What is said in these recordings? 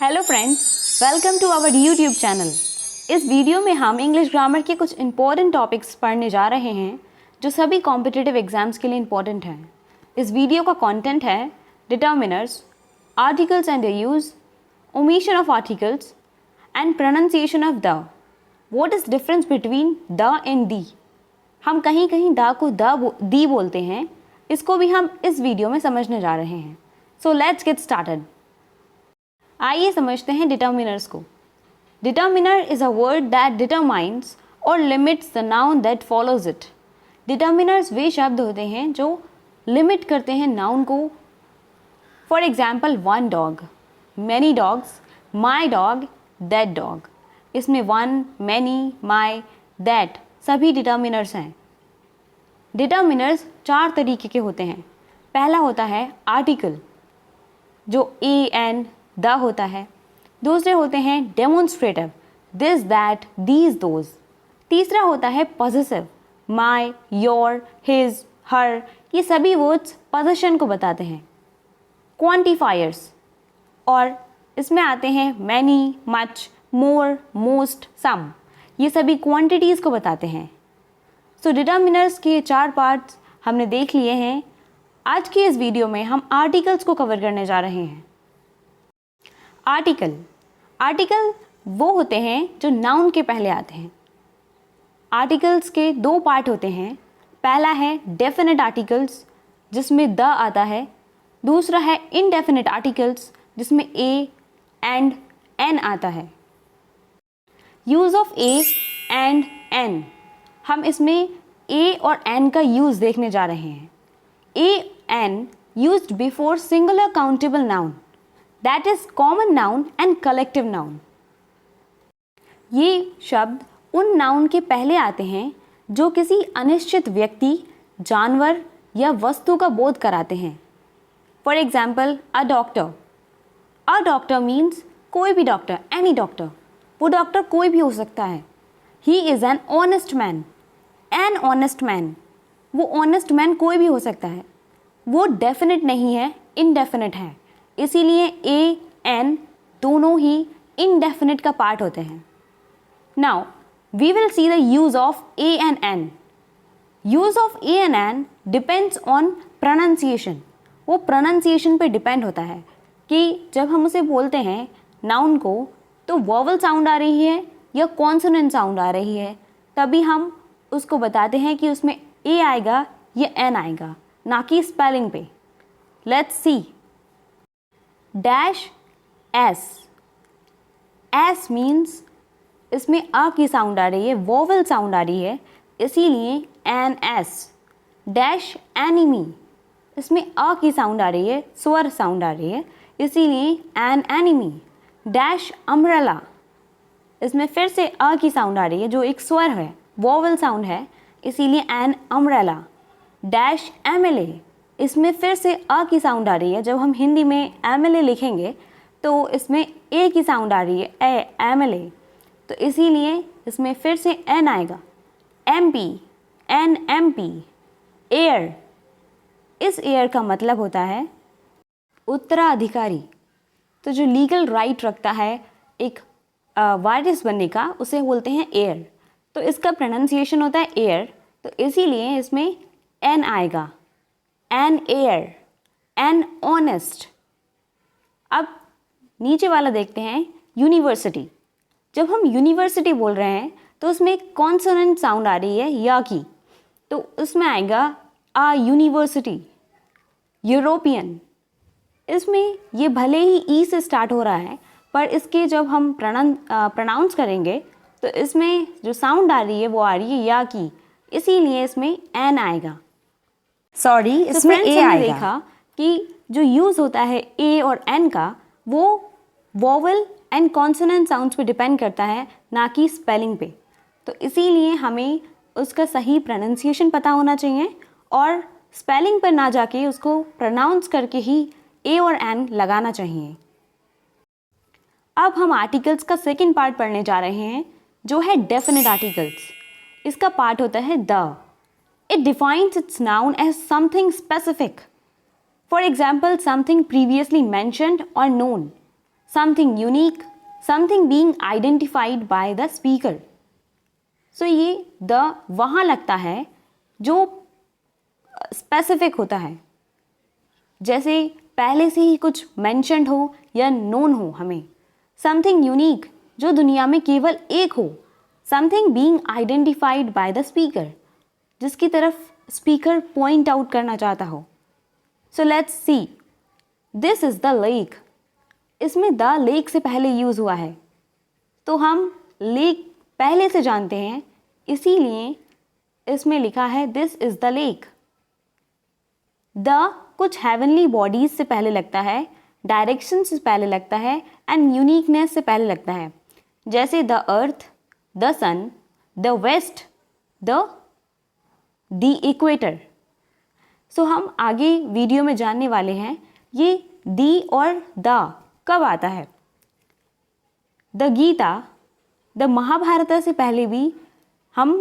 Hello friends, welcome to our YouTube channel. इस video में हम इंग्लिश ग्रामर के कुछ इंपॉर्टेंट टॉपिक्स पढ़ने जा रहे हैं जो सभी कॉम्पिटिटिव एग्जाम्स के लिए इंपॉर्टेंट हैं। इस वीडियो का कंटेंट है determiners, articles and their use, omission of articles and pronunciation of the. What is difference between the and the. हम कहीं कहीं द को दी बोलते हैं, इसको भी हम इस वीडियो में समझने जा रहे हैं। So let's get started. आइए समझते हैं डिटर्मिनर्स को। Determiner is a word that determines और limits the noun that follows it. Determiners वे शब्द होते हैं जो लिमिट करते हैं नाउन को। For example, one dog, many dogs, my dog, that dog. इसमें वन, मैनी, माई, दैट सभी डिटर्मिनर्स हैं। डिटर्मिनर्स चार तरीके के होते हैं। पहला होता है आर्टिकल, जो ए एन द होता है। दूसरे होते हैं demonstrative, this that these those. तीसरा होता है पॉसेसिव, माई, योर, हिज, हर। ये सभी वर्ड्स पोजीशन को बताते हैं। क्वांटिफायर्स, और इसमें आते हैं मैनी, मच, मोर, मोस्ट, सम। ये सभी क्वांटिटीज़ को बताते हैं। सो डिटर्मिनर्स के चार पार्ट्स हमने देख लिए हैं। आज की इस वीडियो में हम आर्टिकल्स को कवर करने जा रहे हैं। आर्टिकल वो होते हैं जो नाउन के पहले आते हैं। आर्टिकल्स के दो पार्ट होते हैं। पहला है डेफिनेट आर्टिकल्स, जिसमें द आता है। दूसरा है इनडेफिनेट आर्टिकल्स, जिसमें ए एंड एन आता है। Use of a and an, हम इसमें ए और एन का यूज़ देखने जा रहे हैं। A an used before singular countable noun, that is common noun and collective noun. ये शब्द उन नाउन के पहले आते हैं जो किसी अनिश्चित व्यक्ति, जानवर या वस्तु का बोध कराते हैं। For example, a doctor. A doctor means कोई भी डॉक्टर, एनी डॉक्टर। वो डॉक्टर कोई भी हो सकता है। He is an honest man. An honest man, वो ऑनेस्ट मैन कोई भी हो सकता है। वो डेफिनेट नहीं है, इनडेफिनेट है। इसीलिए ए एन दोनों ही इनडेफिनेट का पार्ट होते हैं। Now we will see the use of a and an. Use of a and an depends on pronunciation. वो प्रोनाउंसिएशन पे डिपेंड होता है कि जब हम उसे बोलते हैं नाउन को, तो वोवल साउंड आ रही है या कॉन्सोनेंट साउंड आ रही है, तभी हम उसको बताते हैं कि उसमें ए आएगा या एन आएगा, ना कि स्पेलिंग पे। Let's see. Dash S. S means इसमें अ की साउंड आ रही है, वोवल साउंड आ रही है, इसीलिए एन एस। डैश एनिमी, इसमें अ की साउंड आ रही है, स्वर साउंड आ रही है, इसीलिए एन एनिमी। डैश अम्ब्रेला, इसमें फिर से अ की साउंड आ रही है जो एक स्वर है, वोवल साउंड है, इसीलिए एन अम्ब्रेला। डैश एमएलए, इसमें फिर से अ की साउंड आ रही है। जब हम हिंदी में एमएलए लिखेंगे तो इसमें ए की साउंड आ रही है, ए एमएलए, तो इसीलिए इसमें फिर से एन आएगा। MP, an MP. एयर, इस एयर का मतलब होता है उत्तराधिकारी। तो जो लीगल राइट रखता है एक वारिस बनने का, उसे बोलते हैं एयर। तो इसका प्रोनाउंसिएशन होता है एयर, तो इसीलिए इसमें एन आएगा। An air, an honest. अब नीचे वाला देखते हैं, यूनिवर्सिटी। जब हम यूनिवर्सिटी बोल रहे हैं तो उसमें कॉन्सोनेंट साउंड आ रही है या की, तो उसमें आएगा आ यूनिवर्सिटी। यूरोपियन, इसमें ये भले ही ई से स्टार्ट हो रहा है, पर इसके जब हम प्रोनाउंस करेंगे तो इसमें जो साउंड आ रही है वो आ रही है या की, इसीलिए इसमें एन आएगा। सॉरी, इसमें ए हमने आएगा। देखा कि जो यूज़ होता है ए और एन का, वो वोवल एंड कॉन्सोनेंट साउंड्स पे डिपेंड करता है, ना कि स्पेलिंग पे। तो इसीलिए हमें उसका सही प्रोनाउंसिएशन पता होना चाहिए और स्पेलिंग पर ना जाके उसको प्रोनाउंस करके ही ए और एन लगाना चाहिए। अब हम आर्टिकल्स का सेकंड पार्ट पढ़ने जा रहे हैं, जो है डेफिनेट आर्टिकल्स। इसका पार्ट होता है the. It defines its noun as something specific. For example, something previously mentioned or known. Something unique, something being identified by the speaker. So ये द वहाँ लगता है जो स्पेसिफिक होता है, जैसे पहले से ही कुछ मेंशन्ड हो या नोन हो हमें। समथिंग यूनिक, जो दुनिया में केवल एक हो। Something being identified by the speaker, जिसकी तरफ स्पीकर पॉइंट आउट करना चाहता हो। So let's see, this is the lake. इसमें द लेक से पहले यूज़ हुआ है, तो हम लेक पहले से जानते हैं, इसीलिए इसमें लिखा है this is the lake. The कुछ हेवनली बॉडीज से पहले लगता है, डायरेक्शन से पहले लगता है एंड यूनिकनेस से पहले लगता है, जैसे the earth, the sun, the west, the equator. So हम आगे वीडियो में जानने वाले हैं ये दी और द कब आता है। द गीता, द महाभारत से पहले भी हम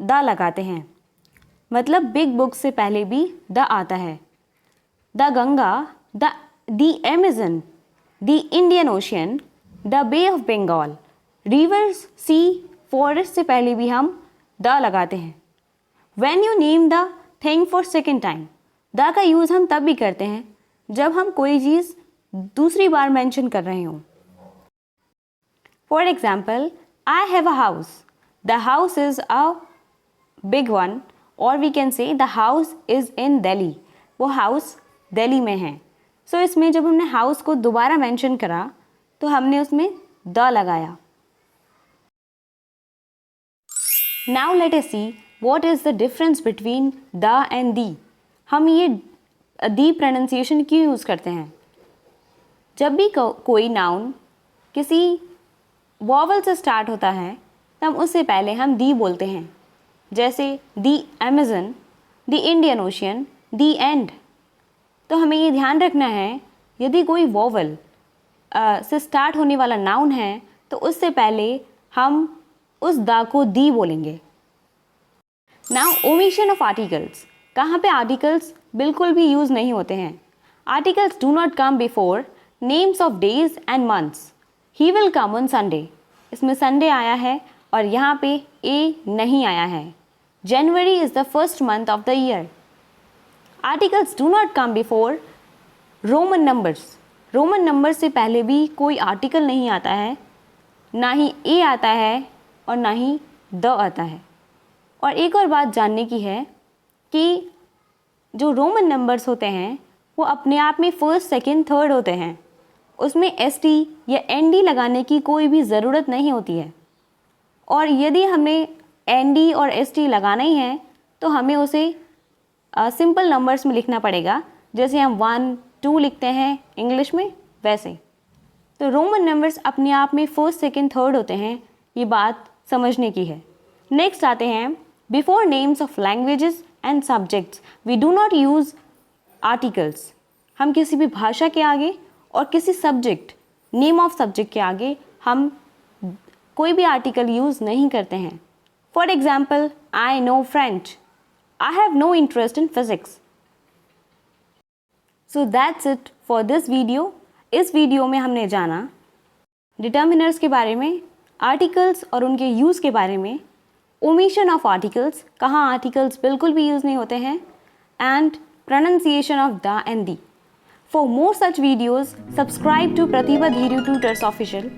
द लगाते हैं, मतलब बिग बुक से पहले भी द आता है। The Ganga, the Amazon, the Indian ocean, the bay of Bengal, rivers, sea, forest से पहले भी हम द लगाते हैं। When you name the thing for second time, the का यूज़ हम तब भी करते हैं जब हम कोई चीज़ दूसरी बार मेंशन कर रहे हों। For example, I have a house, the house is a big one, और we can say the house is in Delhi, वो हाउस दिल्ली में है। सो इसमें जब हमने हाउस को दोबारा मेंशन करा तो हमने उसमें द लगाया। Now let us see what is the difference between the and the. हम ये दी प्रोनाउंसिएशन क्यों यूज़ करते हैं? जब भी कोई नाउन किसी वॉवल से स्टार्ट होता है तब उससे पहले हम दी बोलते हैं, जैसे the Amazon, the Indian Ocean, the end. तो हमें ये ध्यान रखना है, यदि कोई वॉवल से स्टार्ट होने वाला नाउन है तो उससे पहले हम उस द को दी बोलेंगे। नाउ ओमिशन ऑफ आर्टिकल्स, कहाँ पे आर्टिकल्स बिल्कुल भी यूज़ नहीं होते हैं। Articles do not come before names of days and months. He will come on Sunday, इसमें संडे आया है और यहाँ पे ए नहीं आया है। जनवरी is the first month of the year. Articles do not come before Roman numbers. Roman number से पहले भी कोई आर्टिकल नहीं आता है, ना ही ए आता है और ना ही द आता है। और एक और बात जानने की है कि जो रोमन नंबर्स होते हैं वो अपने आप में फर्स्ट, सेकंड, थर्ड होते हैं, उसमें एस टी या एन डी लगाने की कोई भी ज़रूरत नहीं होती है। और यदि हमें एन डी और एस टी लगाना ही है तो हमें उसे सिंपल नंबर्स में लिखना पड़ेगा, जैसे हम 1, 2 लिखते हैं इंग्लिश में वैसे। तो रोमन नंबर्स अपने आप में फर्स्ट, सेकंड, थर्ड होते हैं, ये बात समझने की है। नेक्स्ट आते हैं, before names of languages and subjects we do not use articles. हम किसी भी भाषा के आगे और किसी सब्जेक्ट, नेम ऑफ सब्जेक्ट के आगे हम कोई भी आर्टिकल यूज़ नहीं करते हैं। For example, I know French, I have no interest in physics. So that's it for this video. इस वीडियो में हमने जाना डिटर्मिनर्स के बारे में, आर्टिकल्स और उनके यूज़ के बारे में, ओमिशन ऑफ आर्टिकल्स, कहाँ आर्टिकल्स बिल्कुल भी यूज़ नहीं होते हैं, and pronunciation of the and the. For more such videos, subscribe to Pratibha Dhiru Tutors Official.